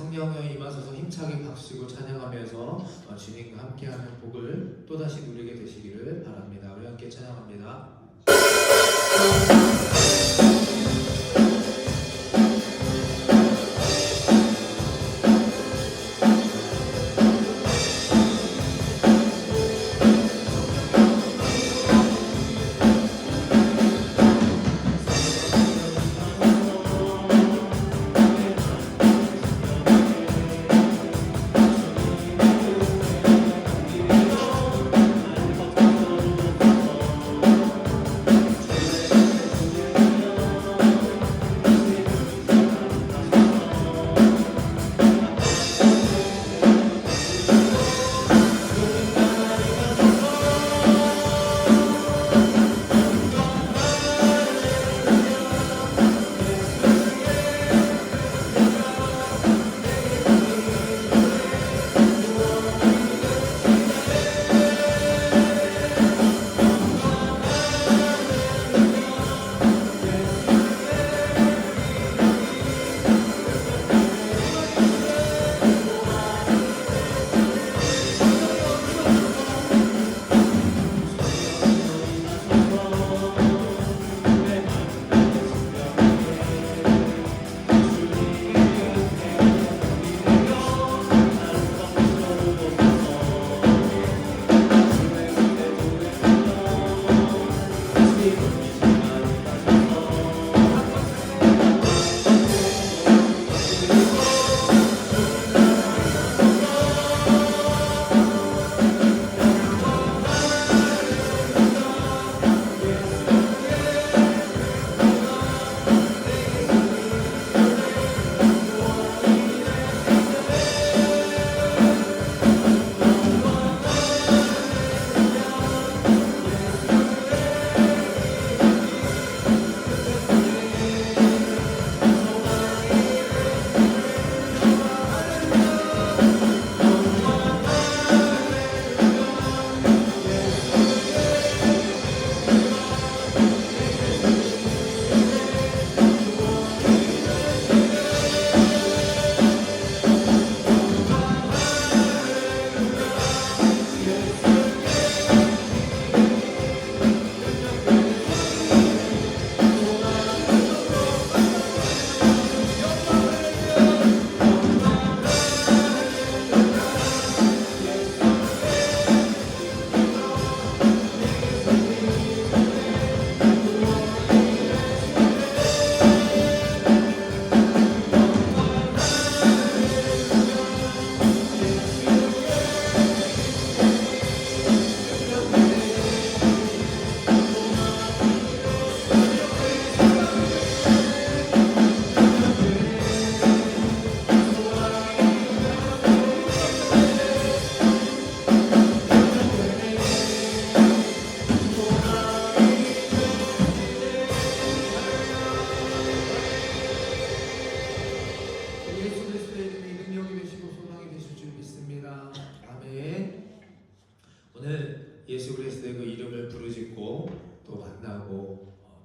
성령의 임하소서 힘차게 박수치고 찬양하면서 주님과 함께하는 복을 또다시 누리게 되시기를 바랍니다. 우리 함께 찬양합니다.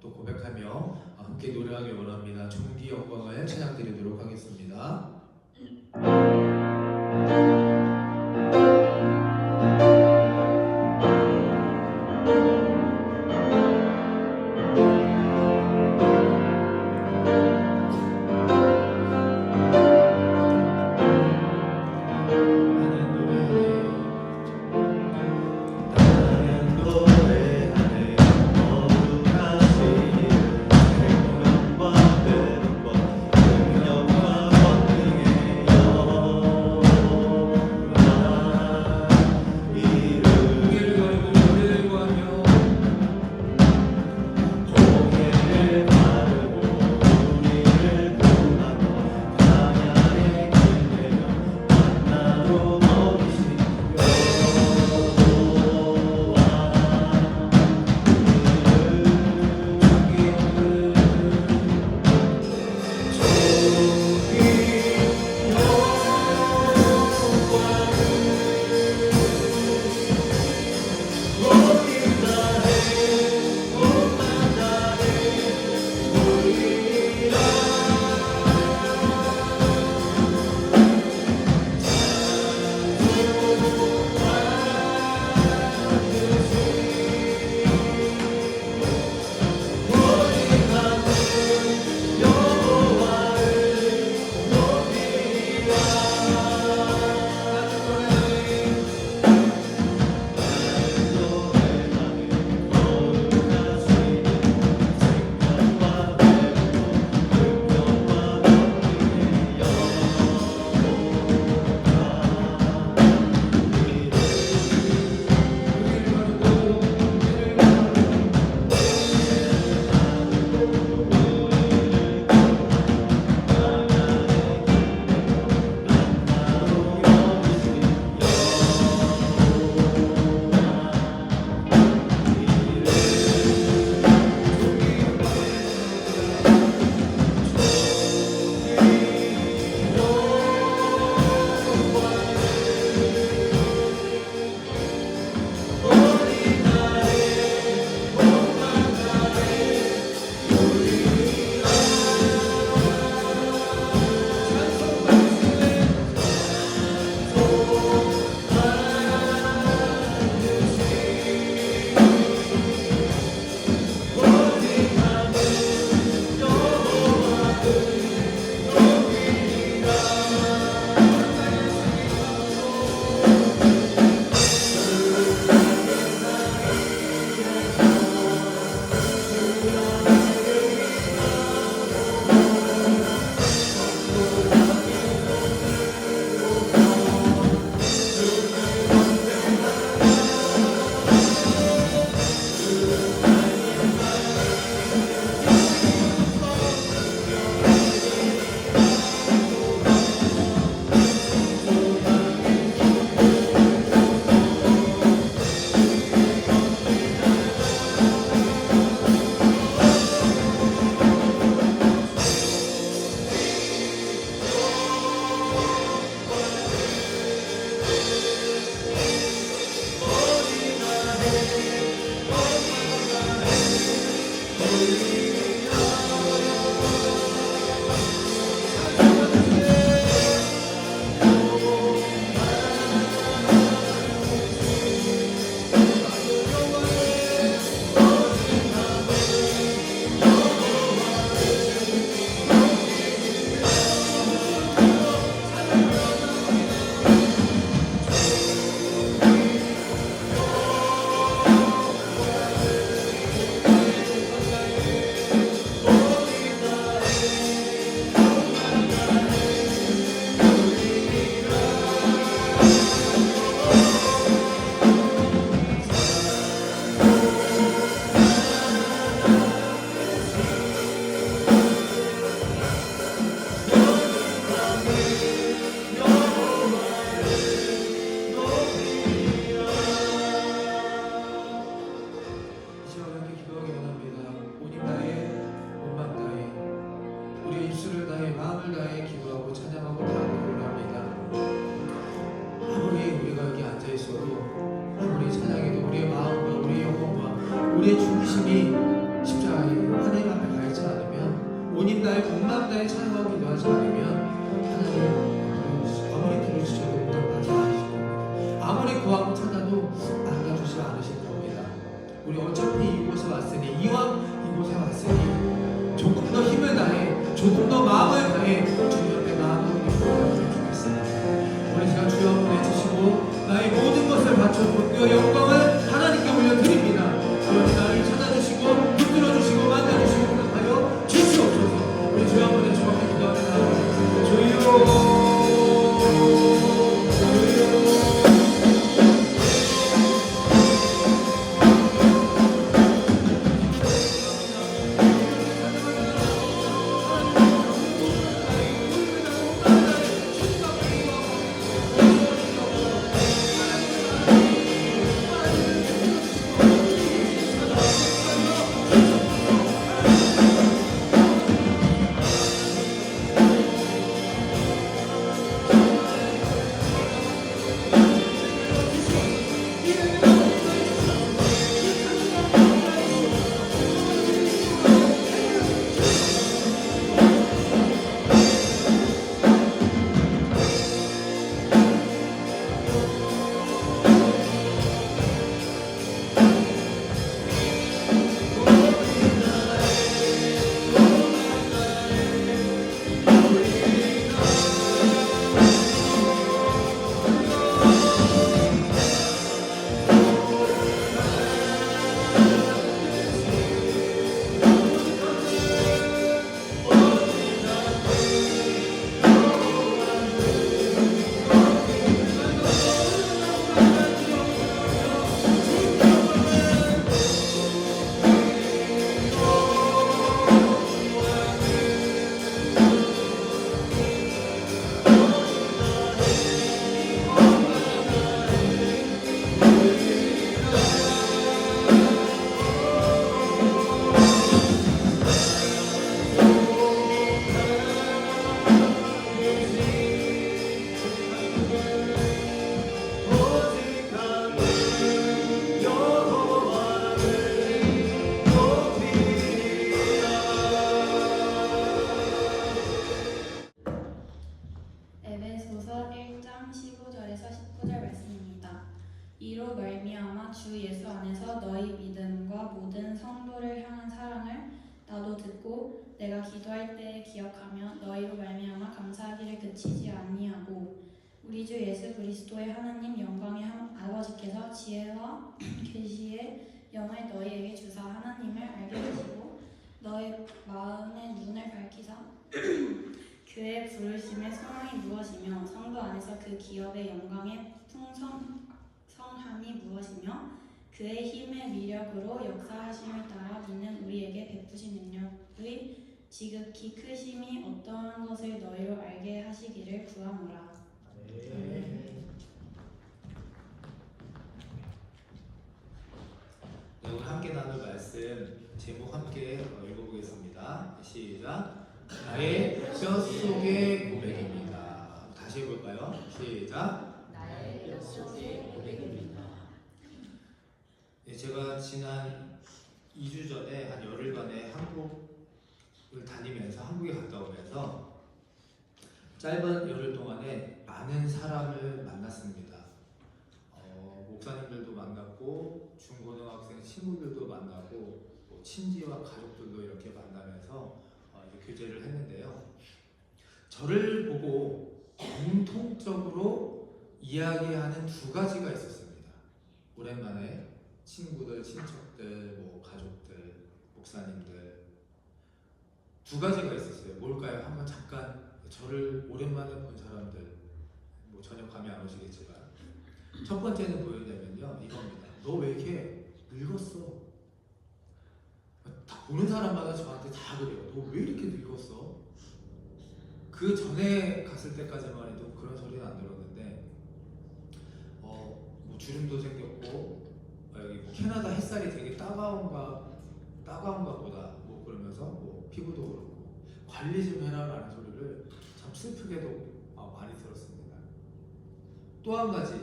또 고백하며 함께 노래하길 원합니다. 존귀 영광을 찬양드리도록 하겠습니다. 우리 어차피 이곳에 왔으니 이왕 이곳에 왔으니 조금 더 힘을 다해 조금 더 마음을 다해 주님 앞에 나아가는 게 좋겠습니다. 우리 제가 주여 한번 외치시고 나의 모든 것을 바쳐도 그 영광을 하나님께 올려드립니다. 그러니 나를 찾아주시고 붙들어주시고 만나주시고 응답하여 주시옵소서. 우리 주여 한번 외쳐서 기도합니다. 주여 에베소서 1장 15절에서 19절 말씀입니다. 이로 말미암아 주 예수 안에서 너희 믿음과 모든 성도를 향한 사랑을 나도 듣고 내가 기도할 때에 기억하며 너희로 말미암아 감사하기를 그치지 아니하고 우리 주 예수 그리스도의 하나님 영광의 아버지께서 지혜와 계시의 영을 너희에게 주사 하나님을 알게 하시고 너희 마음의 눈을 밝히사 그의 부르심의 소망이 무엇이며 성도 안에서 그 기업의 영광의 풍성함이 무엇이며 그의 힘의 위력으로 역사하심을 따라 믿는 우리에게 베푸신 능력의 지극히 크심이 어떠한 것을 너희로 알게 하시기를 구하노라. 네, 오늘 함께 나눌 말씀 제목 함께 읽어보겠습니다. 시작. 나의 뼛속의 고백입니다. 다시 해볼까요? 시작. 나의 뼛속의 고백입니다. 제가 지난 2주 전에 한 열흘간의 한국을 다니면서 한국에 갔다 오면서 짧은 열흘 동안에 많은 사람을 만났습니다. 목사님들도 만났고 중고등학생 친구들도 만나고 친지와 가족들도 이렇게 만나면서 이제 교제를 했는데요. 저를 보고 공통적으로 이야기하는 두 가지가 있었습니다. 오랜만에 친구들, 친척들, 가족들, 목사님들 두 가지가 있었어요. 뭘까요? 한번 잠깐 저를 오랜만에 본 사람들 전혀 감이 안 오시겠지만 첫 번째는 뭐였냐면요, 이겁니다. 너 왜 이렇게 늙었어? 다 보는 사람마다 저한테 다 그래요. 너 왜 이렇게 늙었어? 그 전에 갔을 때까지만 해도 그런 소리는 안 들었는데 주름도 생겼고 여기 캐나다 햇살이 되게 따가운가 보다 그러면서 피부도 그렇고 관리 좀 해라라는 소리를 참 슬프게도 많이 들었습니다. 또 한 가지,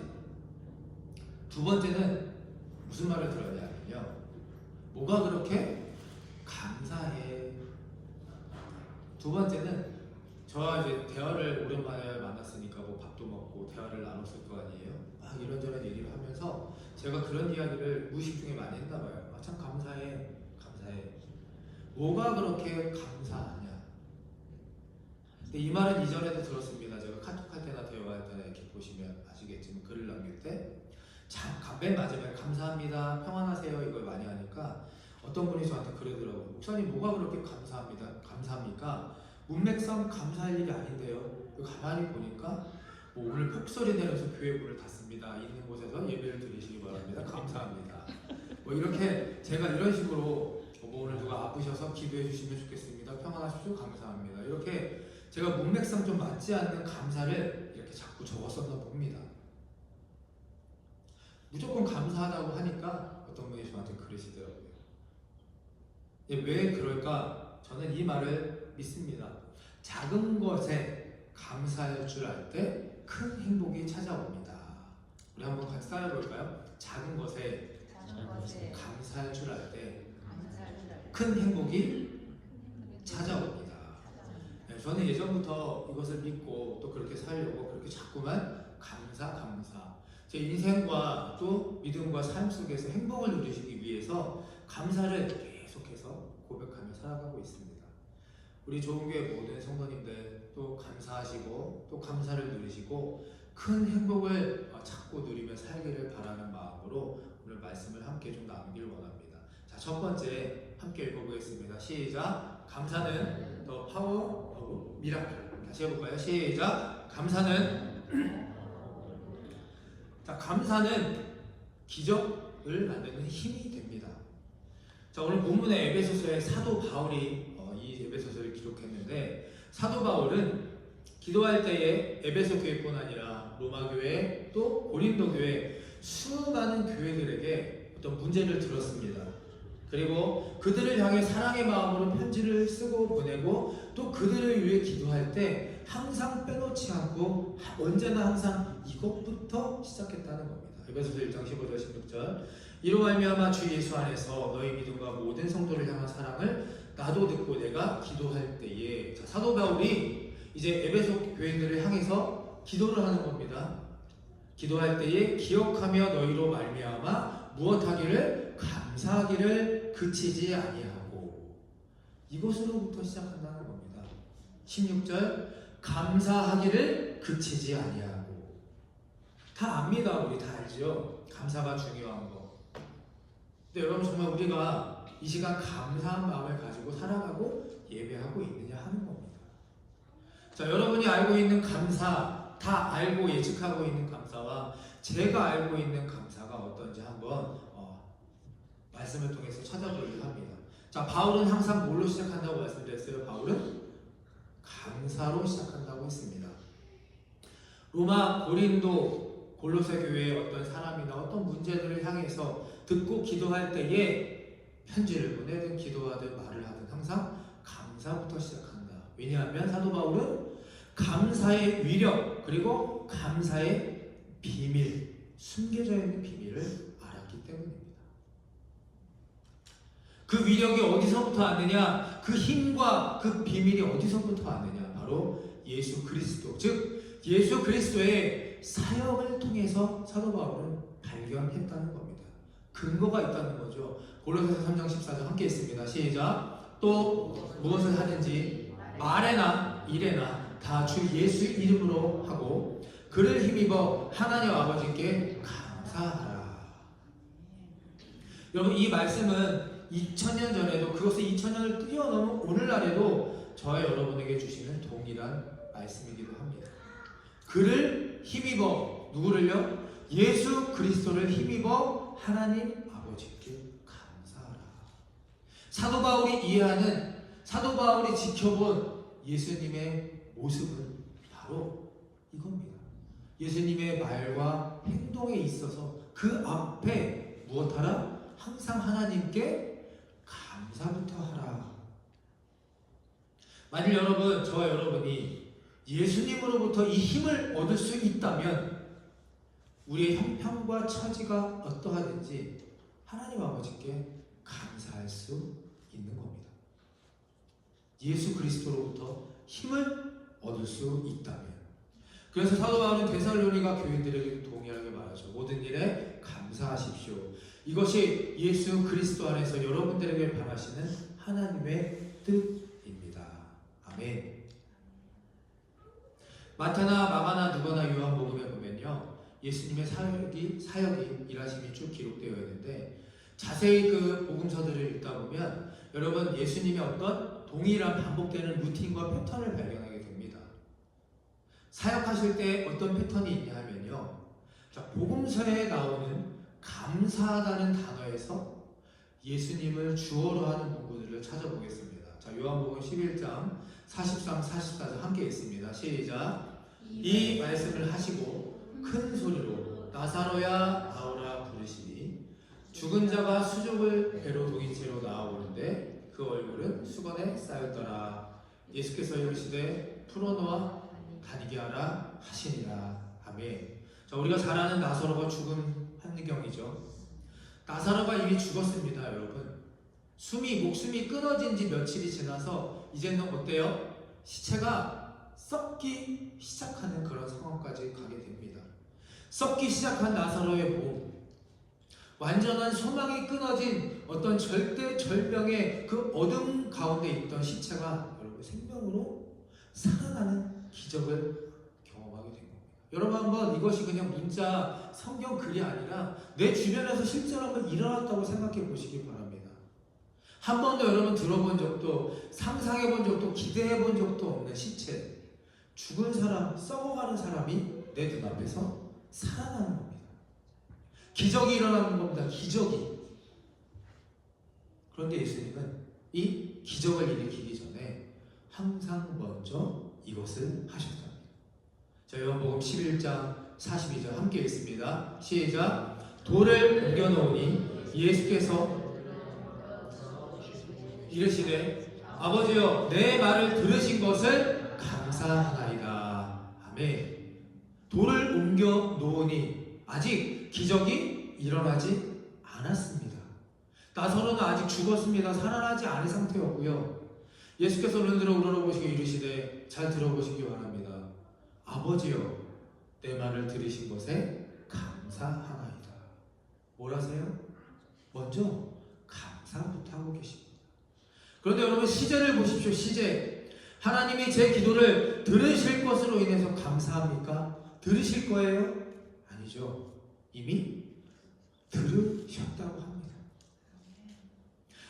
두 번째는 무슨 말을 들었냐면요, 뭐가 그렇게 감사해. 두 번째는 저와 이제 대화를 오랜만에 만났으니까 뭐 밥도 먹고 대화를 나눴을 거 아니에요. 막 이런저런 얘기를 하면서 제가 그런 이야기를 무의식 중에 많이 했나 봐요. 아, 참 감사해, 감사해. 뭐가 그렇게 감사하냐? 근데 이 말은 이전에도 들었습니다. 제가 카톡할 때나 대화할 때나 이렇게 보시면 아시겠지만 글을 남길 때 참, 맨 마지막에 감사합니다, 평안하세요 이걸 많이 하니까 어떤 분이 저한테 그러더라고요. 목사님 뭐가 그렇게 감사합니까? 문맥상 감사할 일이 아닌데요. 가만히 보니까 뭐 오늘 폭소리 내려서 교회 문을 닫습니다. 있는 곳에서 예배를 드리시기 바랍니다. 감사합니다. 뭐 이렇게 제가 이런 식으로 뭐 오늘 누가 아프셔서 기도해 주시면 좋겠습니다. 평안하십시오. 감사합니다. 이렇게 제가 문맥상 좀 맞지 않는 감사를 이렇게 자꾸 적었었나 봅니다. 무조건 감사하다고 하니까 어떤 분이 저한테 그러시더라고요. 왜 그럴까? 저는 이 말을 믿습니다. 작은 것에 감사할 줄 알 때 큰 행복이 찾아옵니다. 우리 한번 같이 따라해볼까요? 작은 것에 감사할 줄 알 때 큰 행복이 찾아옵니다. 네, 저는 예전부터 이것을 믿고 또 그렇게 살려고 그렇게 자꾸만 감사 제 인생과 또 믿음과 삶 속에서 행복을 누리시기 위해서 감사를 계속해서 고백하며 살아가고 있습니다. 우리 좋은교회 모든 성도님들 또 감사하시고 또 감사를 누리시고 큰 행복을 찾고 누리며 살기를 바라는 마음으로 오늘 말씀을 함께 좀 나누길 원합니다. 자, 첫 번째 함께 읽어보겠습니다. 시작. 감사는 더 파워 오브 미라클. 다시 해볼까요? 시작. 감사는 자, 감사는 기적을 만드는 힘이 됩니다. 자, 오늘 본문의 에베소서의 사도 바울이 이 에베소서를 기록했는데 사도 바울은 기도할 때에 에베소 교회뿐 아니라 로마 교회 또 고린도 교회 수많은 교회들에게 어떤 문제를 들었습니다. 그리고 그들을 향해 사랑의 마음으로 편지를 쓰고 보내고 또 그들을 위해 기도할 때 항상 빼놓지 않고 언제나 항상 이것부터 시작했다는 겁니다. 에베소서 1장 15절 16절 이로 말미암아 주 예수 안에서 너희 믿음과 모든 성도를 향한 사랑을 나도 듣고 내가 기도할 때에 자, 사도 바울이 이제 에베소 교인들을 향해서 기도를 하는 겁니다. 기도할 때에 기억하며 너희로 말미암아 무엇하기를 감사하기를 그치지 아니하고 이것으로부터 시작한다는 겁니다. 16절 감사하기를 그치지 아니하고 다 압니다. 우리 다 알죠? 감사가 중요한 거. 근데 여러분 정말 우리가 이 시간 감사한 마음을 가지고 살아가고 예배하고 있느냐 하는 겁니다. 자, 여러분이 알고 있는 감사, 다 알고 예측하고 있는 감사와 제가 알고 있는 감사가 어떤지 한번 말씀을 통해서 찾아보려고 합니다. 자, 바울은 항상 뭘로 시작한다고 말씀드렸어요? 바울은 감사로 시작한다고 했습니다. 로마, 고린도, 골로새 교회의 어떤 사람이나 어떤 문제들을 향해서 듣고 기도할 때에 편지를 보내든 기도하든 말을 하든 항상 감사부터 시작한다. 왜냐하면 사도 바울은 감사의 위력 그리고 감사의 비밀, 숨겨져 있는 비밀을 알았기 때문입니다. 그 위력이 어디서부터 왔느냐? 그 힘과 그 비밀이 어디서부터 왔느냐? 바로 예수 그리스도, 즉 예수 그리스도의 사역을 통해서 사도 바울은 발견했다는 겁니다. 근거가 있다는 거죠. 골로새서 3장 14절 함께 있습니다. 시작. 또 무엇을 하든지 말에나 일에나 다 주 예수 이름으로 하고 그를 힘입어 하나님 아버지께 감사하라. 여러분 이 말씀은 2000년 전에도 그것을 2000년을 뛰어넘은 오늘날에도 저와 여러분에게 주시는 동일한 말씀이기도 합니다. 그를 힘입어 누구를요? 예수 그리스도를 힘입어 하나님 아버지께 감사하라. 사도 바울이 이해하는 사도 바울이 지켜본 예수님의 모습은 바로 이겁니다. 예수님의 말과 행동에 있어서 그 앞에 무엇하라? 항상 하나님께 감사부터 하라. 만일 여러분, 저와 여러분이 예수님으로부터 이 힘을 얻을 수 있다면 우리의 형편과 처지가 어떠하든지 하나님 아버지께 감사할 수 있는 겁니다. 예수 그리스도로부터 힘을 얻을 수 있다면. 그래서 사도 바울은 데살로니가 교인들에게 동일하게 말하죠. 모든 일에 감사하십시오. 이것이 예수 그리스도 안에서 여러분들에게 바라시는 하나님의 뜻입니다. 아멘. 마태나 마가나 누가나 요한복음에 보면요, 예수님의 사역이 일하심이 쭉 기록되어 있는데, 자세히 그 복음서들을 읽다 보면 여러분 예수님의 어떤 동일한 반복되는 루틴과 패턴을 발견하게 됩니다. 사역하실 때 어떤 패턴이 있냐 하면요, 자, 복음서에 나오는 감사하다는 단어에서 예수님을 주어로 하는 문구들을 찾아보겠습니다. 자, 요한복음 11장 43, 44절 함께 있습니다. 시작. 이 말씀을 하시고 큰 소리로 나사로야 나오라 부르시니 죽은 자가 수족을 배로 동인 채로 나아오는데 그 얼굴은 수건에 쌓였더라. 예수께서 이르시되 풀어놓아 다니게 하라 하시니라. 아멘. 자, 우리가 잘 아는 나사로가 죽은 환경이죠. 나사로가 이미 죽었습니다, 여러분. 목숨이 끊어진 지 며칠이 지나서 이제는 어때요? 시체가 썩기 시작하는 그런 상황까지 가게 됩니다. 썩기 시작한 나사로의 몸, 완전한 소망이 끊어진 어떤 절대절명의 그 어둠 가운데 있던 시체가 여러분 생명으로 살아나는 기적을 경험하게 된 겁니다. 여러분 한번 이것이 그냥 문자 성경 글이 아니라 내 주변에서 실제로 한번 일어났다고 생각해 보시기 바랍니다. 한 번도 여러분 들어본 적도 상상해 본 적도 기대해 본 적도 없는 시체, 죽은 사람, 썩어가는 사람이 내 눈앞에서 살아나는 겁니다. 기적이 일어나는 겁니다. 기적이. 그런데 예수님은 이 기적을 일으키기 전에 항상 먼저 이것을 하셨답니다. 자, 요한복음 11장 42절 함께 읽습니다. 시작. 돌을 옮겨놓으니 예수께서 이르시되 아버지여 내 말을 들으신 것을 감사하나이다. 아멘. 돌을 옮겨놓으니 아직 기적이 일어나지 않았습니다. 나사로는 아직 죽었습니다. 살아나지 않은 상태였고요. 예수께서 눈으로 우러러보시고 이르시되, 잘 들어보시기 바랍니다. 아버지여 내 말을 들으신 것에 감사하나이다. 뭘 하세요? 먼저 감사부터 하고 계십니다. 그런데 여러분 시제를 보십시오. 시제. 하나님이 제 기도를 들으실 것으로 인해서 감사합니까? 들으실 거예요? 아니죠. 이미 들으셨다고 합니다.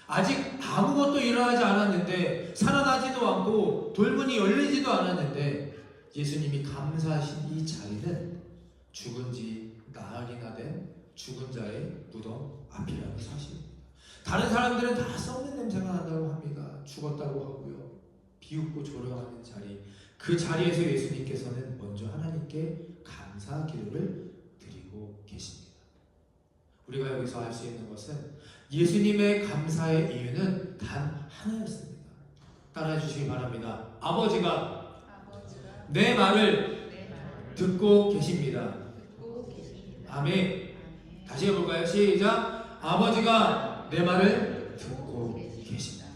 아직 아무것도 일어나지 않았는데, 살아나지도 않고 돌문이 열리지도 않았는데 예수님이 감사하신 이 자리는 죽은 지 나흘이나 된 죽은 자의 무덤 앞이라는 사실입니다. 다른 사람들은 다 썩는 냄새가 난다고 합니다. 죽었다고 하고요. 비웃고 조롱하는 자리, 그 자리에서 예수님께서는 먼저 하나님께 감사 기도를 드리고 계십니다. 우리가 여기서 알 수 있는 것은 예수님의 감사의 이유는 단 하나였습니다. 따라해 주시기 바랍니다. 아버지가 내 말을 듣고 계십니다. 아멘. 다시 해볼까요? 시작. 아버지가 내 말을 듣고 계십니다.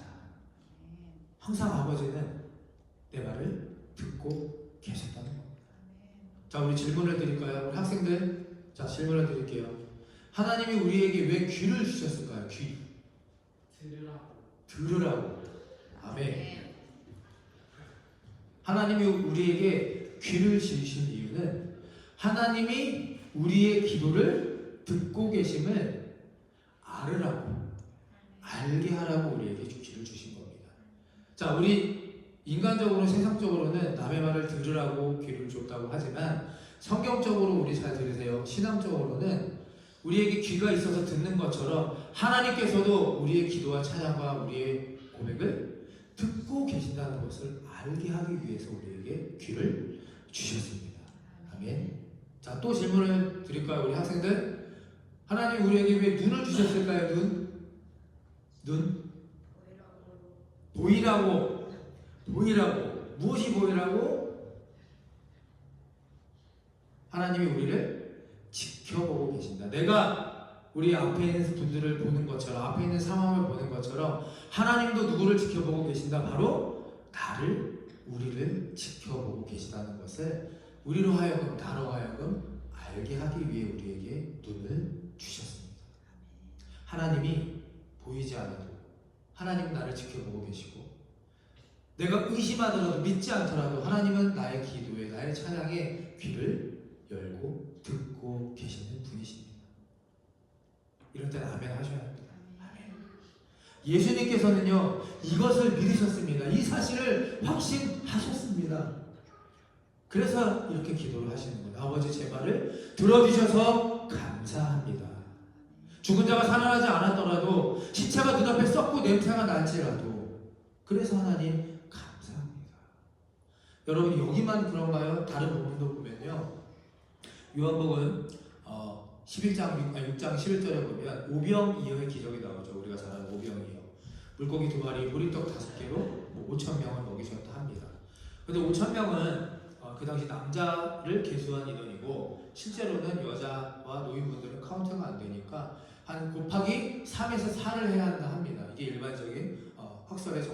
항상 아버지는 내 말을 듣고 계셨다는 겁니다. 자, 우리 질문을 드릴까요? 우리 학생들, 자, 질문을 드릴게요. 하나님이 우리에게 왜 귀를 주셨을까요? 귀. 들으라고. 아멘. 하나님이 우리에게 귀를 주신 이유는 하나님이 우리의 기도를 듣고 계심을 알으라고, 알게 하라고 우리에게 귀를 주신 겁니다. 자, 우리 인간적으로, 세상적으로는 남의 말을 들으라고 귀를 줬다고 하지만 성경적으로 우리 잘 들으세요. 신앙적으로는 우리에게 귀가 있어서 듣는 것처럼 하나님께서도 우리의 기도와 찬양과 우리의 고백을 듣고 계신다는 것을 알게 하기 위해서 우리에게 귀를 주셨습니다. 아멘. 자, 또 질문을 드릴까요? 우리 학생들, 하나님 우리에게 왜 눈을 주셨을까요? 눈? 보이라고. 무엇이 보이라고? 하나님이 우리를 지켜보고 계신다. 내가 우리 앞에 있는 분들을 보는 것처럼, 앞에 있는 상황을 보는 것처럼 하나님도 누구를 지켜보고 계신다? 바로 나를 우리를 지켜보고 계시다는 것을 우리로 하여금 나로 하여금 알게 하기 위해 우리에게 눈을 주셨습니다. 하나님이 보이지 않아도 하나님은 나를 지켜보고 계시고 내가 의심하더라도 믿지 않더라도 하나님은 나의 기도에 나의 찬양에 귀를 열고 듣고 계시는 분이십니다. 이럴 때는 아멘 하셔야 합니다. 아멘. 예수님께서는요 이것을 믿으셨습니다. 이 사실을 확신하셨습니다. 그래서 이렇게 기도를 하시는 거예요. 아버지 제 말을 들어주셔서 감사합니다. 죽은 자가 살아나지 않았더라도 시체가 눈앞에 썩고 냄새가 날지라도 그래서 하나님 감사합니다. 여러분 여기만 그런가요? 다른 부분도 보면요 요한복음 6장 11절에 보면 오병이어의 기적이 나오죠. 우리가 잘 아는 오병이어. 물고기 2마리 보리떡 5개로 5,000명을 먹이셨다 합니다. 그런데 5,000명은 그 당시 남자를 계수한 인원이고 실제로는 여자와 노인분들은 카운트가 안 되니까 한 곱하기 3에서 4를 해야 한다 합니다. 이게 일반적인 학설의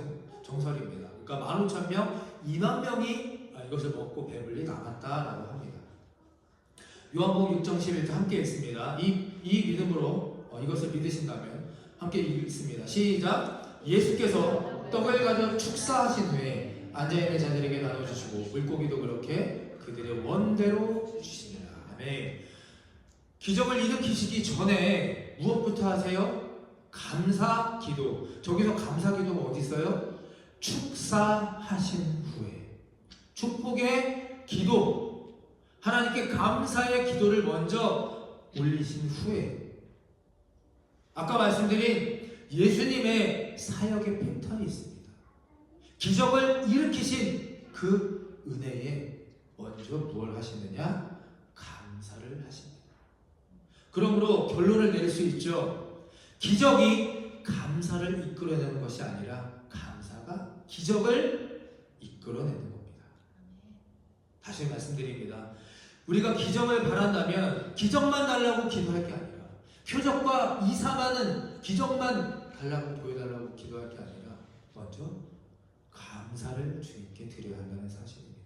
정설입니다. 그러니까 15,000명, 20,000명이 이것을 먹고 배불리 남았다라고 합니다. 요한복음 6장 11절 함께 읽습니다. 이 믿음으로 이것을 믿으신다면 함께 읽습니다. 시작. 예수께서 떡을 가져 축사하신 후에 앉아있는 자들에게 나눠주시고 물고기도 그렇게 그들의 원대로 주시니라. 아멘. 기적을 일으키시기 전에 무엇부터 하세요? 감사 기도. 저기서 감사 기도가 어디 있어요? 축사하신 후에 축복의 기도. 하나님께 감사의 기도를 먼저 올리신 후에 아까 말씀드린 예수님의 사역의 패턴이 있습니다. 기적을 일으키신 그 은혜에 먼저 무엇을 하시느냐? 감사를 하십니다. 그러므로 결론을 내릴 수 있죠. 기적이 감사를 이끌어내는 것이 아니라 감사가 기적을 이끌어내는 겁니다. 다시 말씀드립니다. 우리가 기적을 바란다면 기적만 달라고 기도할 게 아니라 표적과 이상하는 기적만 달라고 보여달라고 기도할 게 아니라 먼저 감사를 주님께 드려야 한다는 사실입니다.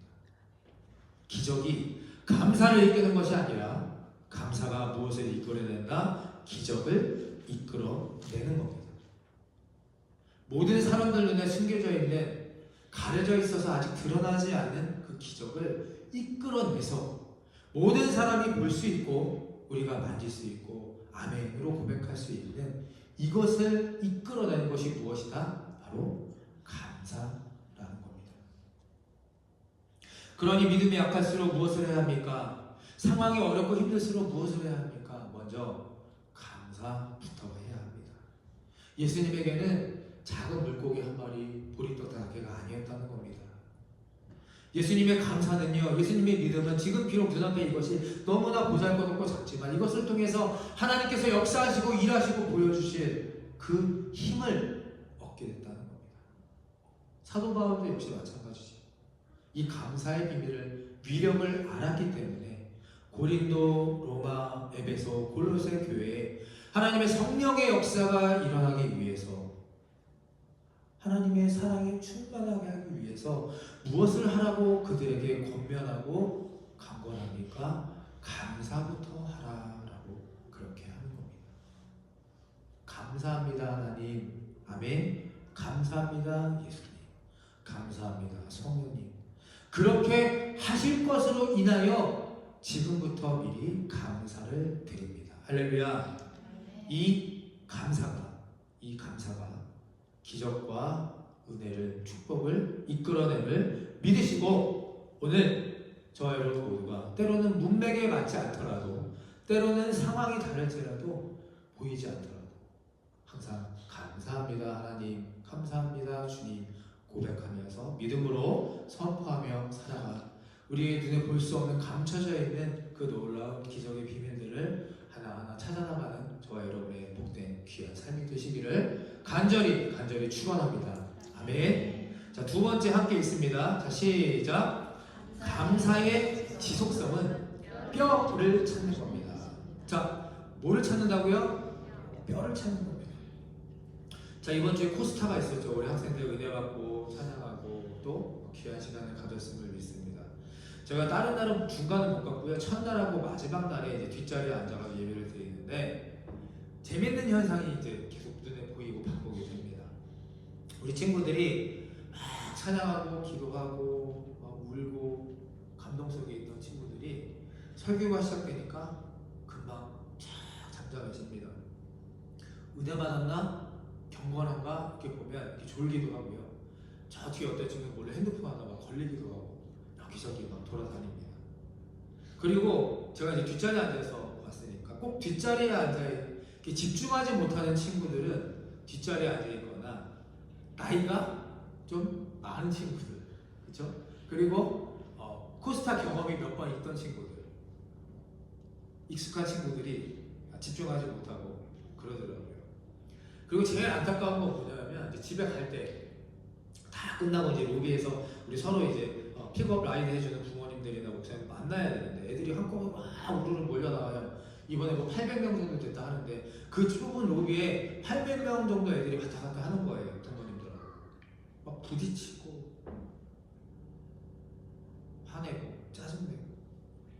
기적이 감사를 이끄는 것이 아니라 감사가 무엇을 이끌어낸다? 기적을 이끌어내는 겁니다. 모든 사람들 눈에 숨겨져 있는 가려져 있어서 아직 드러나지 않은 그 기적을 이끌어내서 모든 사람이 볼 수 있고 우리가 만질 수 있고 아멘으로 고백할 수 있는 이것을 이끌어내는 것이 무엇이다? 바로 감사라는 겁니다. 그러니 믿음이 약할수록 무엇을 해야 합니까? 상황이 어렵고 힘들수록 무엇을 해야 합니까? 먼저 감사부터 해야 합니다. 예수님에게는 작은 물고기 한 마리, 보리떡 5개가 아니었다는 겁니다. 예수님의 감사는요, 예수님의 믿음은 지금 비록 눈앞에 이것이 너무나 보잘것없고 작지만 이것을 통해서 하나님께서 역사하시고 일하시고 보여주실 그 힘을 얻게 됐다는 겁니다. 사도 바울도 역시 마찬가지죠. 이 감사의 비밀을, 위력을 알았기 때문에 고린도, 로마, 에베소, 골로새 교회에 하나님의 성령의 역사가 일어나기 위해서 하나님의 사랑에 충만하게 하기 위해서 무엇을 하라고 그들에게 권면하고 강권합니까? 감사부터 하라라고 그렇게 하는 겁니다. 감사합니다 하나님. 아멘. 감사합니다 예수님. 감사합니다 성령님. 그렇게 하실 것으로 인하여 지금부터 미리 감사를 드립니다. 할렐루야. 이 감사가 기적과 은혜를, 축복을 이끌어내를 믿으시고 오늘 저와 여러분 모두가 때로는 문맥에 맞지 않더라도 때로는 상황이 다를지라도 보이지 않더라도 항상 감사합니다 하나님, 감사합니다 주님 고백하면서 믿음으로 선포하며 살아가 우리의 눈에 볼 수 없는 감춰져 있는 그 놀라운 기적의 비밀들을 하나하나 찾아나가는 저와 여러분의 복된 귀한 삶이 되시기를 간절히 축원합니다. 아멘. 자, 두 번째 함께 있습니다. 자, 시작. 감사의 지속성은 뼈를 찾는 겁니다. 자, 뭐를 찾는다고요? 뼈를 찾는 겁니다. 자, 이번 주에 코스타가 있었죠. 우리 학생들 은혜 받고 찬양하고 또 귀한 시간 시간을 가졌음을 믿습니다. 제가 다른 날은 중간은 못 갔고요. 첫날하고 마지막 날에 이제 뒷자리에 앉아서 예배를 드리는데 재밌는 현상이 이제 계속 눈에 보이고 바꾸게 됩니다. 우리 친구들이 막 찬양하고 기도하고 막 울고 감동 속에 있던 친구들이 설교가 시작되니까 금방 쫙 잠잠해집니다. 은혜 받았나? 경건한가? 이렇게 보면 이렇게 졸기도 하고요. 저 뒤에 어떤 친구는 몰래 핸드폰 하나 막 걸리기도 하고 여기저기 막 돌아다닙니다. 그리고 제가 이제 뒷자리에 앉아서 봤으니까 꼭 뒷자리에 앉아 이렇게 집중하지 못하는 친구들은 뒷자리에 앉아 있거나 나이가 좀 많은 친구들, 그렇죠? 그리고 코스타 경험이 몇 번 있던 친구들, 익숙한 친구들이 집중하지 못하고 그러더라고요. 그리고 제일 안타까운 건 뭐냐면 이제 집에 갈 때 다 끝나고 이제 로비에서 우리 서로 이제 픽업 라인 해주는 부모님들이나 목사님 만나야 되는데 애들이 한꺼번에 막 우르르 몰려 나와요. 이번에 뭐 800명 정도 됐다 하는데 그 좁은 로비에 800명 정도 애들이 왔다 갔다 하는 거예요. 부모님들하고 막 부딪히고 화내고 짜증내고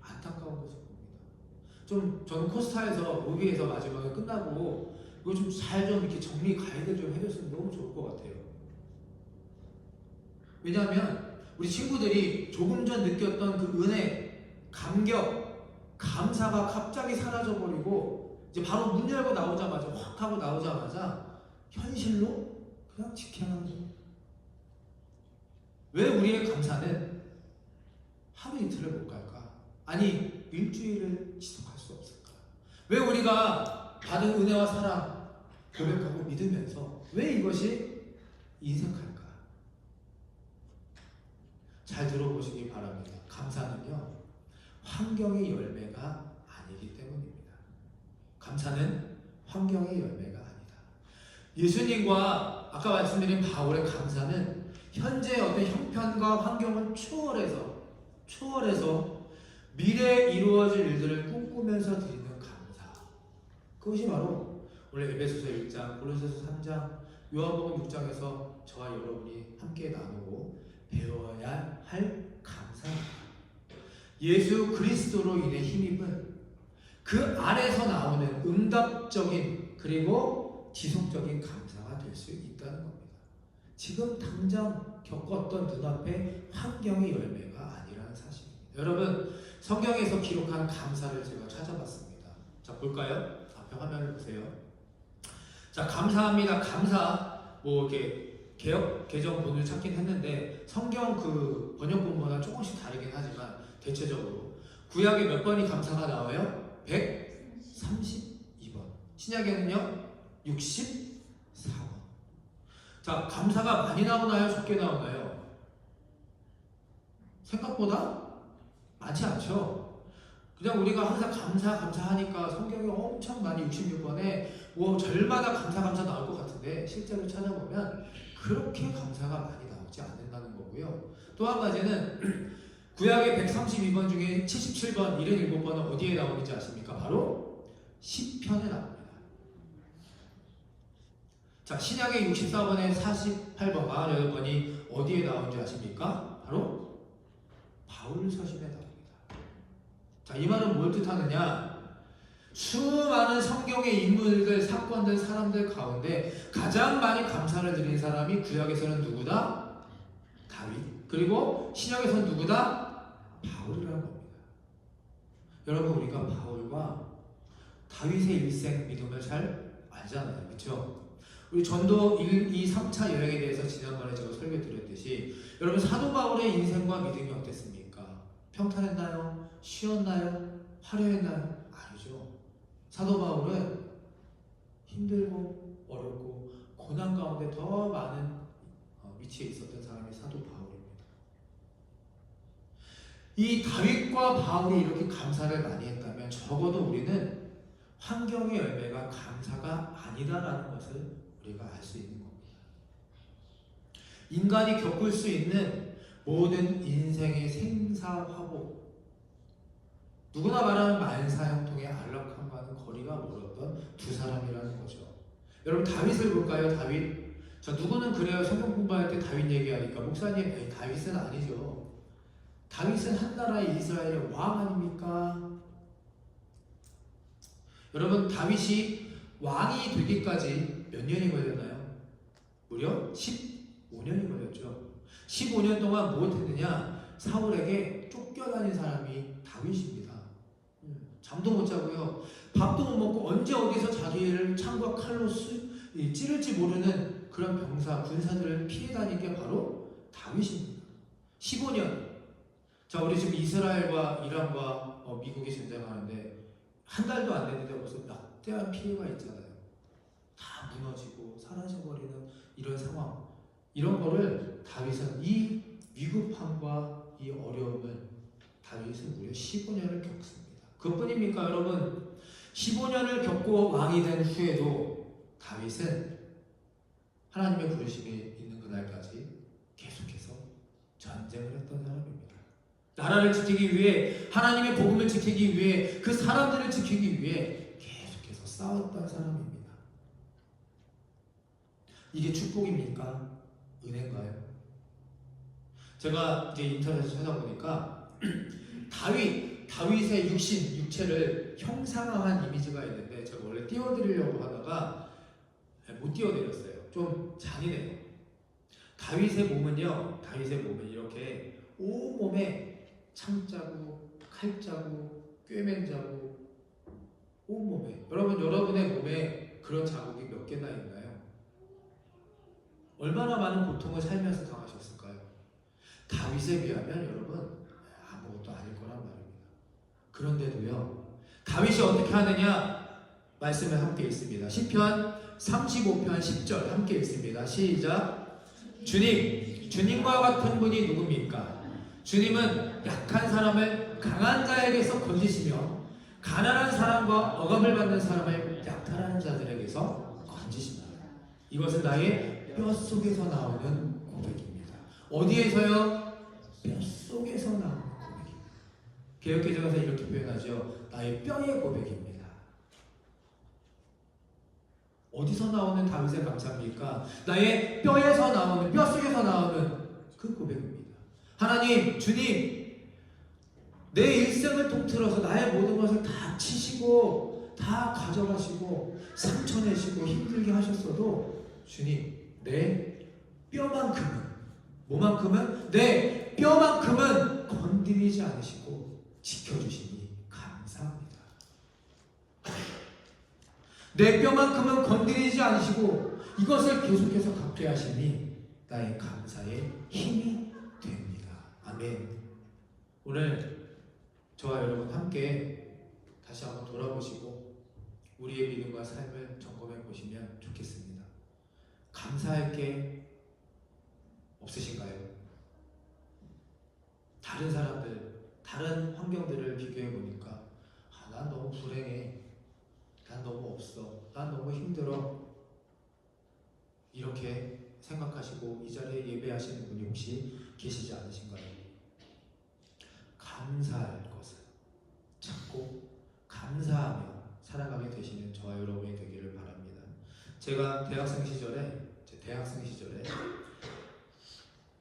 안타까운 모습입니다. 저는 코스타에서 로비에서 마지막에 끝나고 이거 좀 잘 좀 이렇게 정리 가이드 좀 해줬으면 너무 좋을 것 같아요. 왜냐하면 우리 친구들이 조금 전 느꼈던 그 은혜, 감격, 감사가 갑자기 사라져버리고 이제 바로 문 열고 나오자마자 확 하고 나오자마자 현실로 그냥 직행하는 거예요. 왜 우리의 감사는 하루 이틀을 못 갈까? 아니 일주일을 지속할 수 없을까? 왜 우리가 받은 은혜와 사랑 고백하고 믿으면서 왜 이것이 인색할까? 잘 들어보시기 바랍니다. 감사는요 환경의 열매가 아니기 때문입니다. 감사는 환경의 열매가 아니다. 예수님과 아까 말씀드린 바울의 감사는 현재의 어떤 형편과 환경을 초월해서 미래에 이루어질 일들을 꿈꾸면서 드리는 감사. 그것이 바로 오늘 에베소서 1장, 골로새서 3장, 요한복음 6장에서 저와 여러분이 함께 나누고 배워야 할 감사입니다. 예수 그리스도로 인해 힘입은 그 안에서 나오는 응답적인 그리고 지속적인 감사가 될 수 있다는 겁니다. 지금 당장 겪었던 눈앞의 환경의 열매가 아니라는 사실입니다. 여러분 성경에서 기록한 감사를 제가 찾아봤습니다. 자 볼까요? 앞에 화면을 보세요. 자 감사합니다. 감사 뭐 이렇게 개역 개정본을 찾긴 했는데 성경 그 번역본마다 조금씩 다르긴 하지만 대체적으로 구약에 몇 번이 감사가 나와요? 132번. 신약에는요 64번. 자 감사가 많이 나오나요? 적게 나오나요? 생각보다 많지 않죠. 그냥 우리가 항상 감사하니까 성경이 엄청 많이 66번에 뭐 절마다 감사 나올 것 같은데 실제로 찾아보면 그렇게 감사가 많이 나오지 않는다는 거고요. 또 한 가지는 구약의 132번 중에 77번, 77번은 어디에 나오는지 아십니까? 바로 시편에 나옵니다. 자, 신약의 64번에 48번, 48번이 어디에 나오는지 아십니까? 바로 바울서신에 나옵니다. 자, 이 말은 뭘 뜻하느냐? 수많은 성경의 인물들, 사건들, 사람들 가운데 가장 많이 감사를 드린 사람이 구약에서는 누구다? 다윗. 그리고 신약에서는 누구다? 바울이라는 겁니다. 여러분 우리가 바울과 다윗의 일생 믿음을 잘 알잖아요. 그렇죠? 우리 전도 1, 2, 3차 여행에 대해서 지난번에 제가 설교 드렸듯이 여러분 사도 바울의 인생과 믿음이 어땠습니까? 평탄했나요? 쉬웠나요? 화려했나요? 아니죠. 사도 바울은 힘들고 어렵고 고난 가운데 더 많은 위치에 있었던 사람이 사도 바울입니다. 이 다윗과 바울이 이렇게 감사를 많이 했다면 적어도 우리는 환경의 열매가 감사가 아니다라는 것을 우리가 알 수 있는 겁니다. 인간이 겪을 수 있는 모든 인생의 생사화복, 누구나 말하는 만사형통의 안락함과는 거리가 멀었던 두 사람이라는 거죠. 여러분 다윗을 볼까요? 다윗. 자 누구는 그래요. 성경 공부할 때 다윗 얘기하니까 얘기하니까 목사님, 에이, 다윗은 아니죠. 다윗은 한 나라의 이스라엘의 왕 아닙니까? 여러분, 다윗이 왕이 되기까지 몇 년이 걸렸나요? 무려 15년이 걸렸죠. 15년 동안 무엇했느냐? 사울에게 쫓겨다닌 사람이 다윗입니다. 잠도 못 자고요. 밥도 못 먹고 언제 어디서 자기를 창과 칼로 찌를지 모르는 그런 병사, 군사들을 피해 다닌 게 바로 다윗입니다. 15년. 자, 우리 지금 이스라엘과 이란과 미국이 전쟁하는데 한 달도 안 됐는데 벌써 막대한 피해가 있잖아요. 다 무너지고 사라져버리는 이런 상황. 이런 거를 다윗은 이 위급함과 이 어려움을 다윗은 무려 15년을 겪습니다. 그뿐입니까 여러분? 15년을 겪고 왕이 된 후에도 다윗은 하나님의 부르심이 있는 그날까지 계속해서 전쟁을 했던 사람입니다. 나라를 지키기 위해, 하나님의 복음을 지키기 위해, 그 사람들을 지키기 위해 계속해서 싸웠던 사람입니다. 이게 축복입니까? 은혜인가요? 제가 이제 인터넷에서 찾아보니까 다윗의 육체를 형상화한 이미지가 있는데 제가 원래 띄워드리려고 하다가 못 띄워드렸어요. 좀 잔인해요. 다윗의 몸은 이렇게 온몸에 창자국, 칼자국, 꿰맨자국, 온몸에. 여러분의 몸에 그런 자국이 몇 개나 있나요? 얼마나 많은 고통을 살면서 당하셨을까요? 다윗에 비하면 여러분 아무것도 아닐 거란 말입니다. 그런데도요, 다윗이 어떻게 하느냐? 말씀에 함께 있습니다. 시편 35편 10절 함께 있습니다. 시작. 주님과 같은 분이 누굽니까? 주님은 약한 사람을 강한 자에게서 건지시며 가난한 사람과 억압을 받는 사람을 약탈하는 자들에게서 건지십니다. 이것은 나의 뼛속에서 나오는 고백입니다. 어디에서요? 뼛속에서 나오는 고백입니다. 개역개정에서 이렇게 표현하죠. 나의 뼈의 고백입니다. 어디서 나오는 다윗의 감사입니까? 나의 뼈에서 나오는, 뼛속에서 나오는 그 고백입니다. 하나님, 주님, 내 일생을 통틀어서 나의 모든 것을 다 치시고 다 가져가시고 상처내시고 힘들게 하셨어도 주님, 내 뼈만큼은, 뭐만큼은? 내 뼈만큼은 건드리지 않으시고 지켜주시니 감사합니다. 내 뼈만큼은 건드리지 않으시고 이것을 계속해서 갖게 하시니 나의 감사의 힘이 됩니다. 아멘. 오늘 저와 여러분 함께 다시 한번 돌아보시고 우리의 믿음과 삶을 점검해 보시면 좋겠습니다. 감사할 게 없으신가요? 다른 사람들, 다른 환경들을 비교해 보니까 난 너무 불행해, 난 너무 없어, 난 너무 힘들어, 이렇게 생각하시고 이 자리에 예배하시는 분이 혹시 계시지 않으신가요? 감사할 것을 찾고 감사하며 살아가게 되시는 저와 여러분이 되기를 바랍니다. 제가 대학생 시절에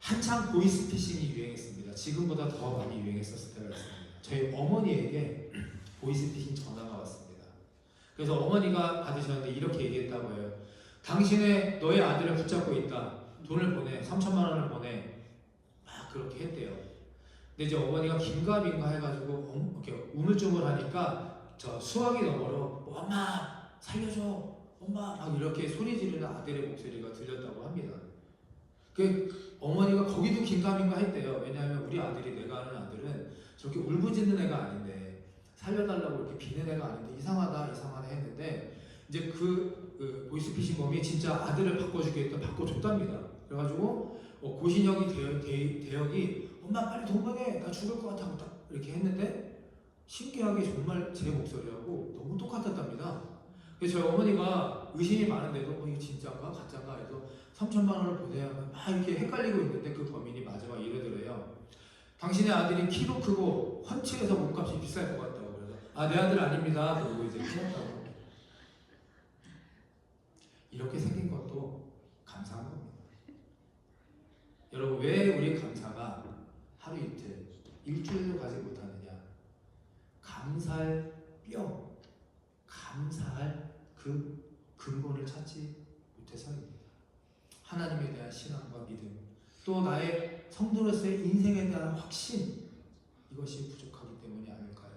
한창 보이스피싱이 유행했습니다. 지금보다 더 많이 유행했었을 때가 있습니다. 저희 어머니에게 보이스피싱 전화가 왔습니다. 그래서 어머니가 받으셨는데 이렇게 얘기했다고 해요. 당신의 너의 아들을 붙잡고 있다. 돈을 보내. 3천만 원을 보내. 막 그렇게 했대요. 근데 이제 어머니가 긴가민가 해가지고 이렇게 우물쭈물하니까 저 수화기 너머로 엄마 살려줘, 엄마 막 이렇게 소리 지르는 아들의 목소리가 들렸다고 합니다. 그 어머니가 거기도 긴가민가 했대요. 왜냐하면 우리 아들이, 내가 아는 아들은 저렇게 울부짖는 애가 아닌데, 살려달라고 이렇게 비는 애가 아닌데 이상하다 했는데 이제 그 보이스피싱범이 진짜 아들을 바꿔주겠다, 바꿔줬답니다. 그래가지고 고신형이 대역이 엄마 빨리 돈 보내, 나 죽을 것 같다고 딱 이렇게 했는데 신기하게 정말 제 목소리하고 너무 똑같았답니다. 그래서 저희 어머니가 의심이 많은데도 이게 진짜인가 가짜인가 해서 3천만 원을 보내야 막 이렇게 헷갈리고 있는데 그 범인이 마지막 이러더래요. 당신의 아들이 키도 크고 헌칠해서 몸값이 비쌀 것 같다고. 그래서 내 아들 아닙니다. 그리고 이제 끊었다고. 이렇게 생긴 것도 감사한 겁니다. 여러분, 왜 우리 감사가 하루 이틀, 일주일도 가지 못하느냐? 감사할 감사할 그 근본을 찾지 못해서입니다. 하나님에 대한 신앙과 믿음, 또 나의 성도로서의 인생에 대한 확신, 이것이 부족하기 때문이 아닐까요?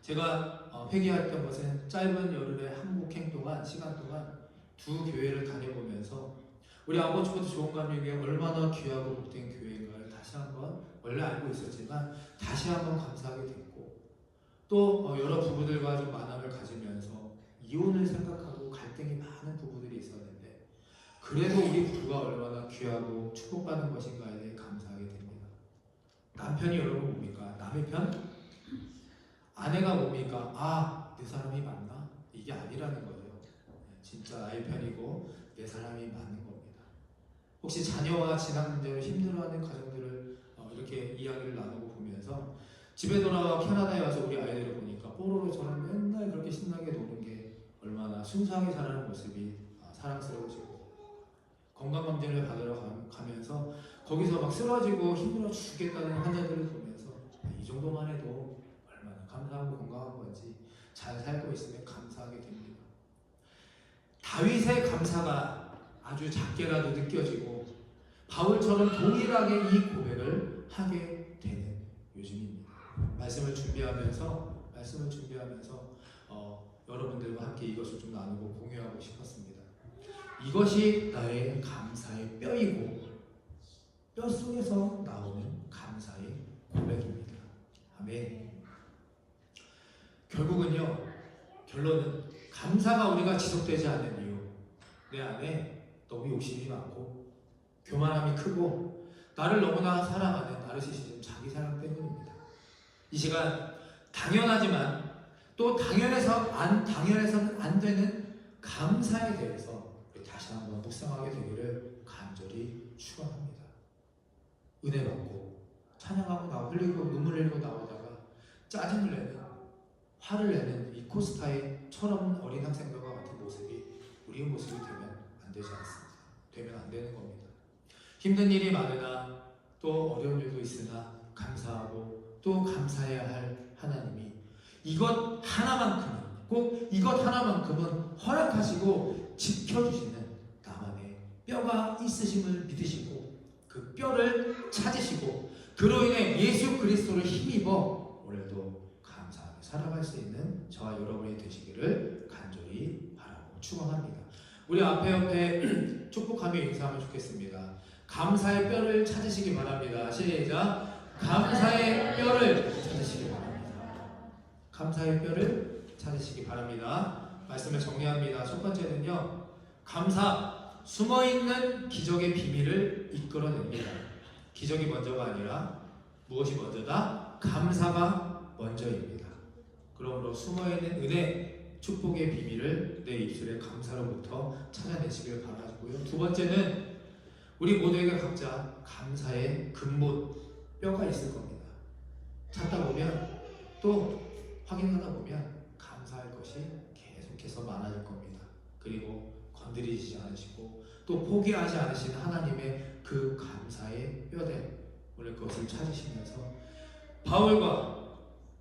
제가 회개했던 것은 짧은 여름의 한국행 동안, 시간 동안 두 교회를 다녀보면서 우리 아버지부터 좋은 감리교회 얼마나 귀하고 복된 교회인가를 다시 한번, 원래 알고 있었지만 다시 한번 감사하게 됐고, 또 여러 부부들과 좀 만남을 가지면서 이혼을 생각하고 갈등이 많은 부부들이 있었는데, 그래도 우리 부부가 얼마나 귀하고 축복받는 것인가에 대해 감사하게 됩니다. 남편이 여러분 뭡니까? 남의 편? 아내가 뭡니까? 아, 내 사람이 맞나? 이게 아니라는 거죠. 진짜 나의 편이고 내 사람이 맞는 겁니다. 혹시 자녀와 진학 문제로 힘들어하는 가정들을 이렇게 이야기를 나누고 보면서 집에 돌아와 캐나다에 와서 우리 아이들을 보니까 뽀로로처럼 맨날 그렇게 신나게 노는 게 얼마나 순수하게 자라는 모습이 사랑스러워지고, 건강검진을 받으러 가면서 거기서 막 쓰러지고 힘들어 죽겠다는 환자들을 보면서 이 정도만 해도 얼마나 감사하고 건강한 건지, 잘 살고 있으면 감사하게 됩니다. 다윗의 감사가 아주 작게라도 느껴지고 바울처럼 동일하게 이 고백을 하게 되는 요즘입니다. 말씀을 준비하면서 여러분들과 함께 이것을 좀 나누고 공유하고 싶었습니다. 이것이 나의 감사의 뼈이고, 뼈 속에서 나오는 감사의 고백입니다. 아멘. 결론은 감사가 우리가 지속되지 않는 이유, 내 안에 너무 욕심이 많고 교만함이 크고 나를 너무나 사랑하는 나르시시즘, 자기 사랑 때문입니다. 이 시간 당연하지만 또 당연해서는 안 되는 감사에 대해서 다시 한번 묵상하게 되기를 간절히 축원합니다. 은혜 받고 찬양하고 흘리고 눈물 흘리고 나오다가 짜증을 내는, 화를 내는 이 코스타의 철없는 어린 학생들과 같은 모습이 우리의 모습이 되면 안 되지 않습니다. 되면 안 되는 겁니다. 힘든 일이 많으나 또 어려운 일도 있으나 감사하고 또 감사해야 할 하나님이 이것 하나만큼은 허락하시고 지켜주시는 나만의 뼈가 있으심을 믿으시고 그 뼈를 찾으시고 그로 인해 예수 그리스도를 힘입어 오늘도 감사하게 살아갈 수 있는 저와 여러분이 되시기를 간절히 바라고 축원합니다. 우리 옆에 축복하며 인사하면 좋겠습니다. 감사의 뼈를 찾으시기 바랍니다. 시작. 감사의 뼈를 찾으시기 바랍니다. 감사의 뼈를 찾으시기 바랍니다. 말씀을 정리합니다. 첫 번째는요, 감사, 숨어있는 기적의 비밀을 이끌어냅니다. 기적이 먼저가 아니라 무엇이 먼저다? 감사가 먼저입니다. 그러므로 숨어있는 은혜, 축복의 비밀을 내 입술의 감사로부터 찾아내시길 바라고요. 두 번째는 우리 모두에게 각자 감사의 근본, 뼈가 있을 겁니다. 찾다 보면 또 확인하다 보면 감사할 것이 계속해서 많아질 겁니다. 그리고 건드리지 않으시고 또 포기하지 않으시는 하나님의 그 감사의 뼈대, 오늘 그것을 찾으시면서 바울과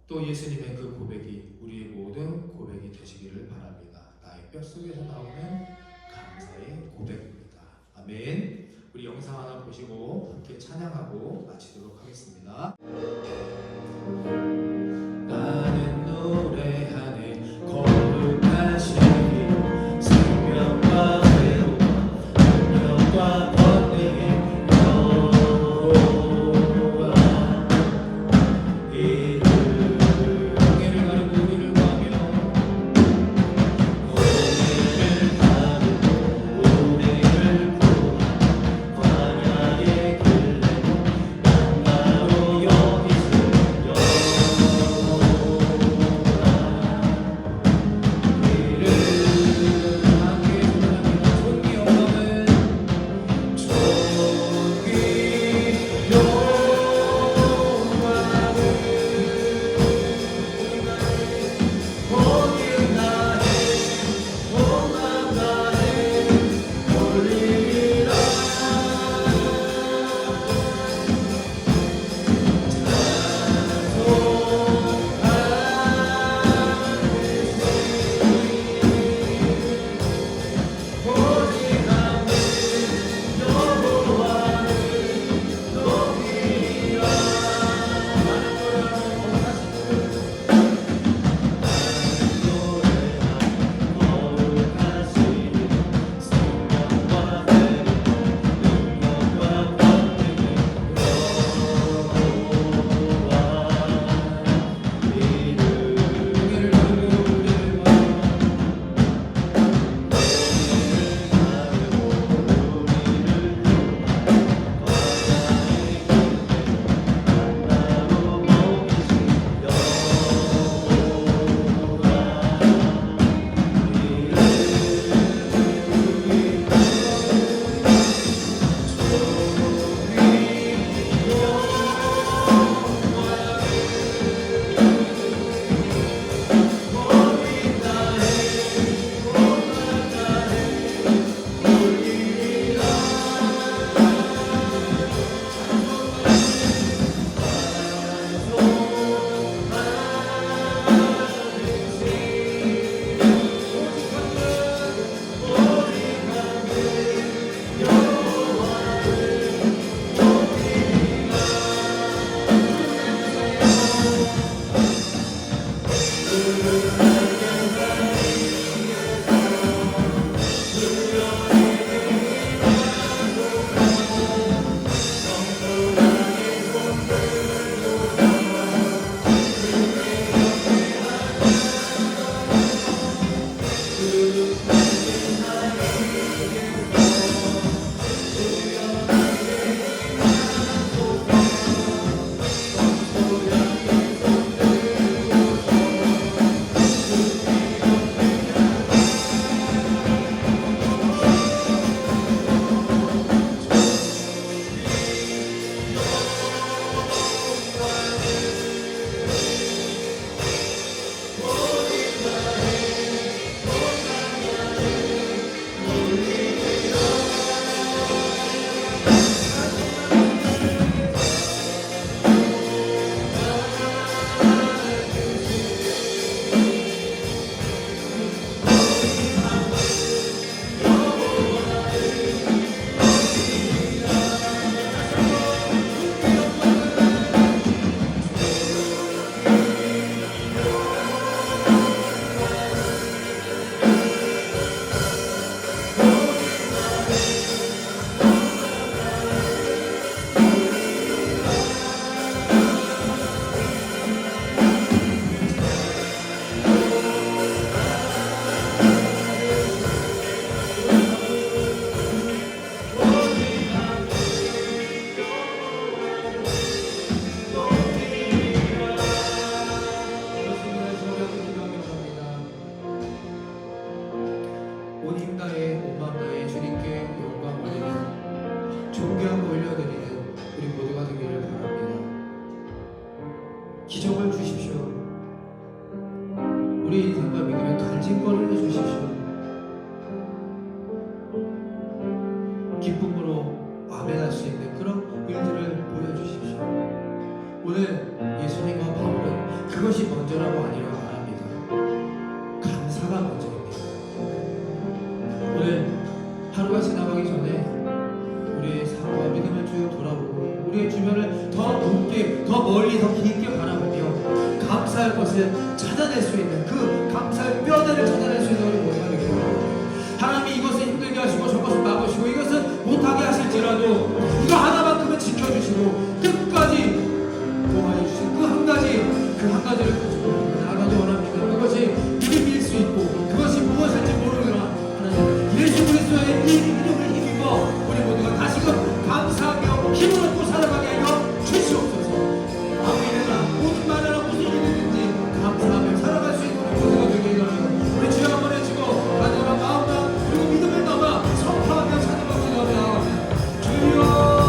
또 예수님의 그 고백이 우리의 모든 고백이 되시기를 바랍니다. 나의 뼈 속에서 나오는 감사의 고백입니다. 아멘. 우리 영상 하나 보시고 함께 찬양하고 마치도록 하겠습니다. 나는 노래하네 거룩하신 생명과 회복, 능력과 권능의 여호와, 이를 공예를 가리고 우리를 구하며 공예를 가리고 우리를 구하 광야의 길래 난 바로 여기 있으며 기적을 주십시오. 우리 인생과 믿음의 간직거리를 주십시오. 기쁨으로 아멘할 수 있는 그런 일들을 보여주십시오. 오늘 예수님과 바울은 그것이 먼저라고 아니라고 말합니다. 감사가 먼저입니다. 오늘 하루가 지나가기 전에 우리의 삶과 믿음을 쭉 돌아보고 우리의 주변을 더 높게, 더 멀리, 더 깊게 바라보며 감사할 것을 찾아낼 수 있는 그 감사의 뼈대를 찾아낼 수 있는 우리 모두가 되길 바랍니다. 하나님이 이것을 힘들게 하시고 저것을 막으시고 이것은 못하게 하실지라도 이거 하나만큼은 지켜주시고 끝까지 도와해 주신 그 한 가지를 가지고 나아가기 원합니다. 그것이 믿음일 수 있고 그것이 무엇일지 모르거나 하나님 예수 그리스도의 이 이름을 힘입어 우리 모두가 다시금 감사하며 힘을 얻고 살아가게 하여 주시옵소서. 아무 일이나 모든 말이나 무슨 일이든지 감사하며 살아갈 수 있는 우리 모두가 되길 바랍니다. 우리 주여 한번 해주고 간절한 마음과 그리고 믿음을 담아 선포하며 찬양합니다. 주여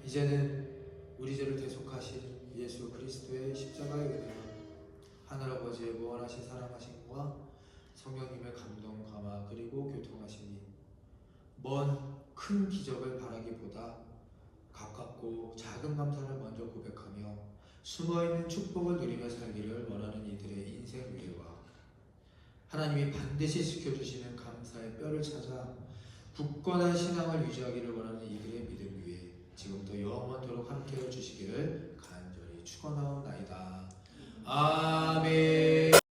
이제는 우리 죄를 대속하신 예수 그리스도의 십자가의 은혜와 하늘 아버지의 무한하신 사랑하심과 성령님의 감동 감화 그리고 교통하심이 먼 큰 기적을 바라기보다 가깝고 작은 감사를 먼저 고백하며 숨어있는 축복을 누리며 살기를 원하는 이들의 인생 위로와 하나님이 반드시 지켜주시는 감사의 뼈를 찾아 굳건한 신앙을 유지하기를 원하는 이들의 믿음 위에 지금부터 영원토록 함께해 주시기를 간절히 축원하옵나이다. 아멘.